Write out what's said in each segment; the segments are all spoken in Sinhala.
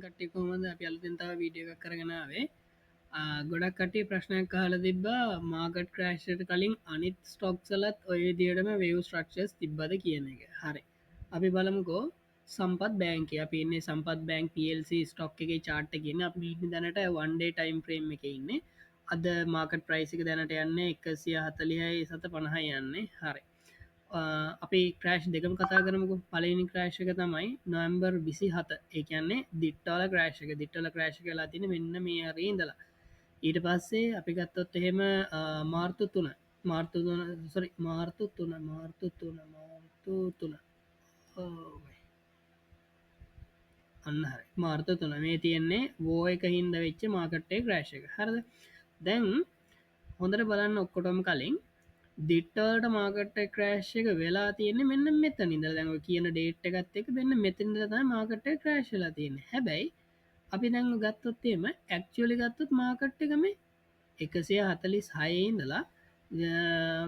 කට්ටි කොමද අපි අලුතින් තව වීඩියෝ එකක් කරගෙන ආවේ. ගොඩක් කටේ ප්‍රශ්නයක් කාල තිබ්බා මාගට් ක්‍රේෂ්ට කලින් අනිත් ස්ටොක්සලත් ඔය දියටම වේව් ස්ට්‍රක්ෂස් තිබ්බද කියන එක. හරි අපි බලමුකෝ සම්පත් බෑන්ක අපන්නේ සම්පත් බෑන්ක් පල්C ස්ටොක් එක චාට් ගෙන අප දැනට වන්ඩේ ටයිම් ෆ්‍රේම් එක ඉන්න අද මාකට් ප්‍රයිසික දැනට යන්න 140යි සත 50 යන්නේ. හරි අපි ක්‍රේෂ් දෙකම කතා කරමකු පලනි ක්‍රේෂක තමයි නොම්බර් 27 ඒකන්නේ දිට්ටල ක්‍රේෂක දිට්ටල ක්‍රේෂ් කලා තින මෙන්න මේ රේදලා ඊට පස්සේ අපි ගත්තොත් එහෙම මාර්තු තුන මාර්තු සොරි මාර්තු තුන මාර්තු තුන මාර්තු තුන අන්න හරි මාර්ත තුන මේ තියෙන්නේ වෝ එක හින්ද වෙච්ච මාකට්ටේ ක්‍රේෂක හරද දැන් හොඳට බලන්න ඔක්කොටම කලින් දිට්ටට මාකට ක්‍රේෂ්ක වෙලා තියෙන මෙන්න මෙත නිද දැව කියන ඩේට් එකත් එක දෙන්න මෙතින්ද මාකට ක්‍රේශ්ලා තියෙන හැබැයි අපි දැන් ගත්තොත්තේම ඇක්චුවලි ගත්තුත් මාකට්ටකම 146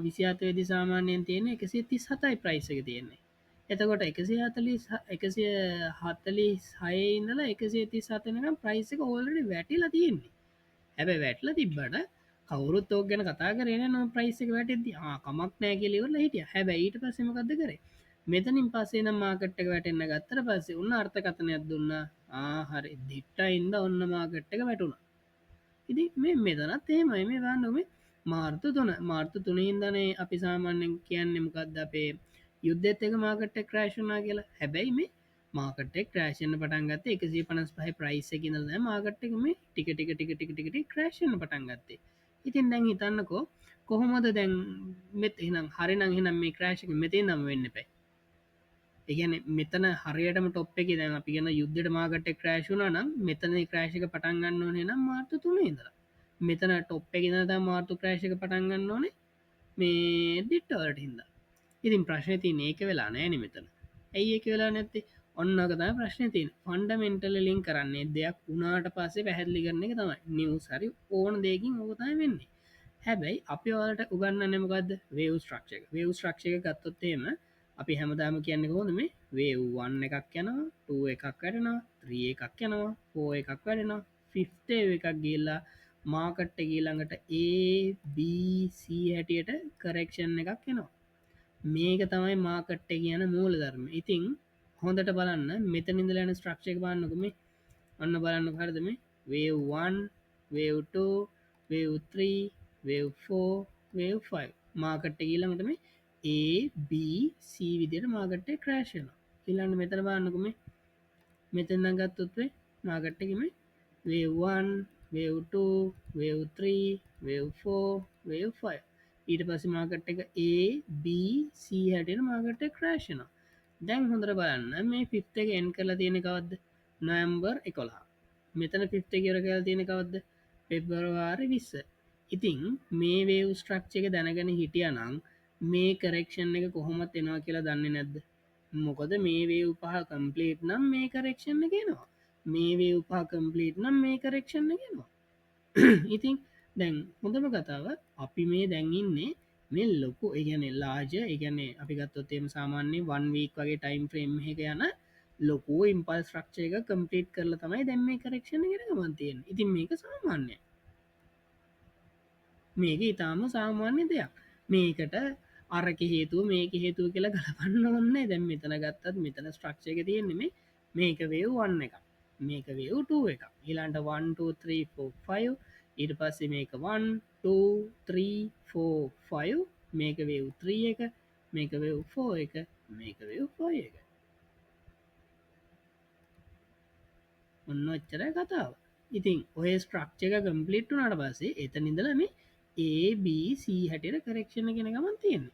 විසිාතවේදි සාමාන්‍යයෙන් තියෙන 137යි ප්‍රයිසක තියෙන්නේ එතකොට 146 ඉඳලා 137 ප්‍රයිසක ඕල්ඩ වැටිලා තියෙන්නේ හැබැ වැටල තිබ්බට කවුරුත් ෝක් ගැන කතා කරන නො ප්‍රයිසික වැටද කමක් නෑගලිවල හිටිය හැබැයිට පසමකක්ද කරේ මෙතනින් පස්සේ නම් මාකට්ක වැටෙන්න්න ගත්තර පස්සේ උන්න අර්ථකතනයක් දුන්න හරි දිට්ට ඉන්ද ඔන්න මාකට්ටක වැටුණ ඉදි මේ මෙතනත් එහෙමයි මේ ගන්නම මාර්තු තුන මාර්තු තුනහින්දනේ අපි සාමාන්‍යෙන් කියන්නෙමකක්ද අපේ යුද්ධෙත් එක මාකට්ට ක්‍රේශනා කියලා හැබැයි මේ මාකටෙක් ක්‍රේෂණ පටන්ගත 155 ප්‍රයිස් එකනල මාකට්ටකම ටික ක්‍රේෂණ පටන් ගත්තේ ඉතින් දැන් හිතන්නකෝ කොහොමද දැන් මෙත් එනම් හරිනං හිනම් මේ ක්‍රේෂක මෙතේ නම් වෙන්න පැයි ඒගැන මෙතන හරියටම ටොප් එක දැන් අපි ගෙන යුද්ධට මාකට ක්‍රේශුණ නම් මෙතන ක්‍රේෂක පටන්ගන්න ඕනේ නම් මාර්තු තුන ඉදර මෙතන ටොප් එකනද මාර්තු ක්‍රේෂක පටන්ගන්න ඕනේ මේ දිට්ටවලට හිද ඉතින් ප්‍රශ්න තියන ඒක වෙලා නෑන මෙතන ඇයි ඒක වෙලා නැත්තේ ඔන්නකතා ප්‍රශ්න තින් ෆන්ඩමෙන්ටල ලින් කරන්නේ දෙයක් උනාට පස්සේ පැහැදිලි කරන එක තමයි නිවස් හරි ඕන දෙකින් ඕතයි වෙන්නේ හැබැයි අපි වලට උගන්න නමකද වේව් ශ්‍රක්ෂක වේව් ශ්‍රක්ෂක ගත්තොත්තේම අපි හැමදාම කියන්න හෝද මේ වේව්වන්න එකක් යනවා 2 එකක් වැඩෙනවා 3 එකක් යනවා 4 එකක් වැඩෙනවා 50 එකක් ගිල්ලා මාකට්ට ගීළඟට ABC හැටියට කරෙක්ෂන් එකක් එනවා මේක තමයි මාකට්ට කියන මූල ධර්ම ඉතිං හොඳට බලන්න මෙතනින්දල යන ස්ට්‍රක්ෂක බන්නකම ඔන්න බලන්න හරදම වේව්1 වේව්2 වේව්3 වේව්4 වේව්5 මාකට්ට ගීළඟටම ABC විදියට මාකට්ට ක්‍රේශන ඉල්ලන්න මෙතන බාන්නකම මෙතැන්න ගත්තොත්වේ මාකට්ටකම වේව්1 වේව්2 වේව්3 වේව්4 වේව්5 ඊට පස මාකට් එක ABC හැටියට මාකට්ට ක්‍රේශන දැන් හොඳර බලන්න මේ ෆිෆ්ත එක එන් කරලා තියෙන කවද්ද නොම්බර් 11 මෙතන ෆිෆ්ත කියර කියලා තියෙන කවද්ද පෙබරවාරි 20 ඉතිං මේ වේව් ස්ට්‍රක්ෂ එක දැනගෙන හිටිය නං මේ කරෙක්ෂන් එක කොහොමත් එනවා කියලා දන්න නැද්ද මොකද මේ වේ උපහ කම්පලීට් නම් මේ කරෙක්ෂණ ගෙනවා මේ වේ උපා කම්පලීට් නම් මේ කරෙක්ෂණ ගෙනවා ඉතින් දැන් හොඳම කතාව අපි මේ දැන්ඉන්නේ මේ ලොකු ඒගැන ලාජ ඒගැනේ අපි ගත්තොත්තේම සාමාන්‍ය වන් වීක් වගේ ටයිම් ෆ්‍රේම් එක යන ලොකෝ ඉම්පල් ශ්‍රක්ෂය එක කම්පලීට් කරල තමයි දැම් මේ කරෙක්ෂණ ගෙන මන්තියෙන් ඉතින් මේක සාමාන්‍ය මේක ඉතාම සාමාන්‍ය දෙයක් මේකට අරක හේතුව මේක හේතුව කියලා ගලපන්න ඔන්න දැම් මෙතන ගත්තත් මෙතන ස්ට්‍රක්ෂක තියෙන්නෙම මේක වේව් වන්න එක මේක වේව්2 එක ඉලාන්ට 12345 ඊට පස්සේ මේක 12345 මේක වේව්3 එක මේක වේව්4 එක මේක වේව්5 එක ඔන්න ඔච්චර කතාව ඉතින් ඔය ස්ට්‍රක්ෂක කම්පලිට්ටු නට පස්සේ එත නිදලම ABC හැටියට කරෙක්ෂණ ගෙන ගමන් තියෙන්නේ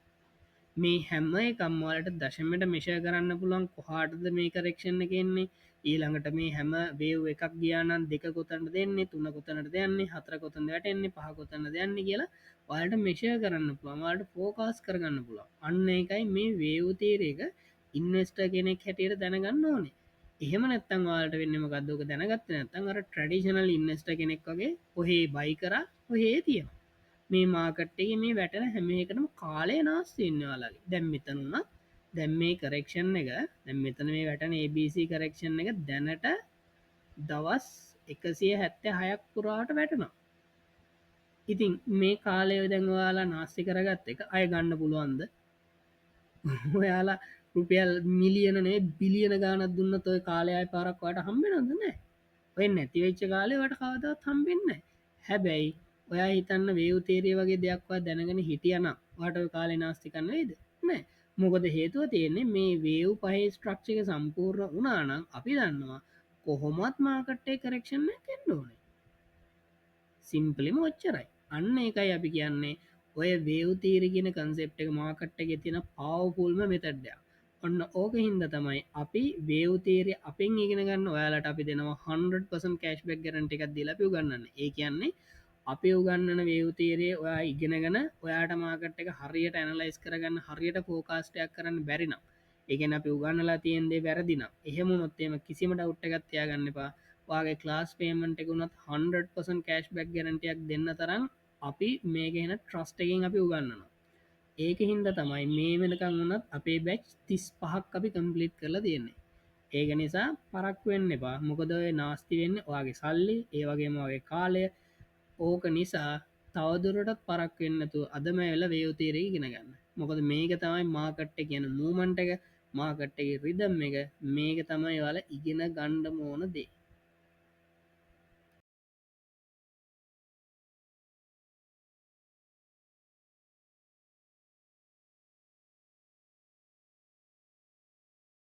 මේ හැම කම්වලට දශමට මෙෂය කරන්න පුළන් කොහාටද මේ කරෙක්ෂණ කෙන්නේ ඊළඟට මේ හැම වේව් එකක් ගියානන් දෙක කොතට දෙන්නේ තුන කොතනට දෙන්නේ හතර කොතන වැටෙන්නේ පහ කොතන්න දෙන්න කියලා ඔයාලට මෙෂය කරන්න පුළමට ෆෝකාස් කරගන්න පුළා අන්න එකයි මේ වේවතේරේක ඉන්වස්ට කෙනෙක් හැටියට දැනගන්න ඕනේ එහෙම නැත්තන් වාලට වෙන්නම ගදෝක දැනගත්ත නැත්තන් අර ට්‍රඩිෂනල් ඉන්නස්ට කෙනෙක් වගේ ඔහේ බයි කර ඔහේ තියෙනවා මේ මාකට්ටේ මේ වැටන හැම එකටම කාලය නාස්තින්නවාලගේ දැම් මෙතනුන්න දැම් මේ කරෙක්ෂන් එක දැම් මෙතන මේ වැටන ABC කරෙක්ෂන් එක දැනට දවස් 176ක් පුරාට වැටනවා. ඉතින් මේ කාලය දැන්වාලා නාස්ති කරගත්ත එක අය ගන්න පුළුවන්ද? ඔයාලා රුපියල් මිලියනනේ බිලියන ගානක් දුන්නත් ඔය කාලයයි පාරක් ඔයාලට හම්බෙනවද? නැහැ. ඔය නැතිවෙච්ච කාලේ ඔයාලට කවදාවත් හම්බෙන්නේ නැහැ. හැබැයි ඔයා හිතන්න වේව් තීරිය වගේ දෙයක්වත් දැනගෙන හිටියනම් ඔයාලට ඔය කාලේ නාස්ති කරන්න වෙයිද? නැහැ. මොකද හේතුව තියෙන්නේ මේ වේව් පහේ ස්ට්‍රක්චර් එක සම්පූර්ණ වුණා නම් අපි දන්නවා කොහොමත් මාකට් එකේ කරෙක්ෂන් එකක් එන්න ඕනේ. සිම්පලිම ඔච්චරයි. අන්න ඒකයි අපි කියන්නේ ඔය වේව් තීරි කියන කන්සෙප්ට් එක මාකට් එකේ තියෙන පවර්ෆුල්ම මෙතඩ් එකක්. ඔන්න ඕක හින්දා තමයි අපි වේව් තීරි අපෙන් ඉගෙන ගන්න ඔයාලට අපි දෙනවා 100% කෑෂ්බැක් ගැරන්ටි එකක් දීලා අපි උගන්වන්නේ. ඒ කියන්නේ අපි උගන්වන වේව් තීරිය ඔයා ඉගෙනගෙන ඔයාට මාකට් එක හරියට ඇනලයිස් කරගන්න හරියට ෆෝකාස්ට් එකක් කරන්න බැරි නම් ඒ කියන්නේ අපි උගන්වලා තියෙන දේ වැරදි නම් එහෙම වුණොත් එහෙම කිසිම ඩවුට් එකක් තියාගන්න එපා. වාගේ ක්ලාස් පේමන්ට් එක උනත් 100% කෑෂ්බැක් ගැරන්ටියක් දෙන්න තරම් අපි මේක එන ට්‍රස්ට් එකෙන් අපි උගන්වනවා. ඒක හින්දා තමයි මේ වෙනකන් වුණත් අපේ බැච් 35ක් අපි කම්ප්ලීට් කරලා තියෙන්නේ. ඒක නිසා පරක්කු වෙන්න එපා. මොකද ඔය නාස්ති වෙන්නේ ඔයාගේ සල්ලි, ඒ වගේම ඔයාගේ කාලය. ඕක නිසා තවදුරටත් පරක්කු වෙන්නේ නැතුව අදම ඇවිල්ලා වේව් තියරි ඉගෙන ගන්න. මොකද මේක තමයි මාකට් එකේ කියන මූවමන්ට් එක, මාකට් එකේ රිද්ම් එක, මේක තමයි ඔයාලා ඉගෙන ගන්න ඕන දේ.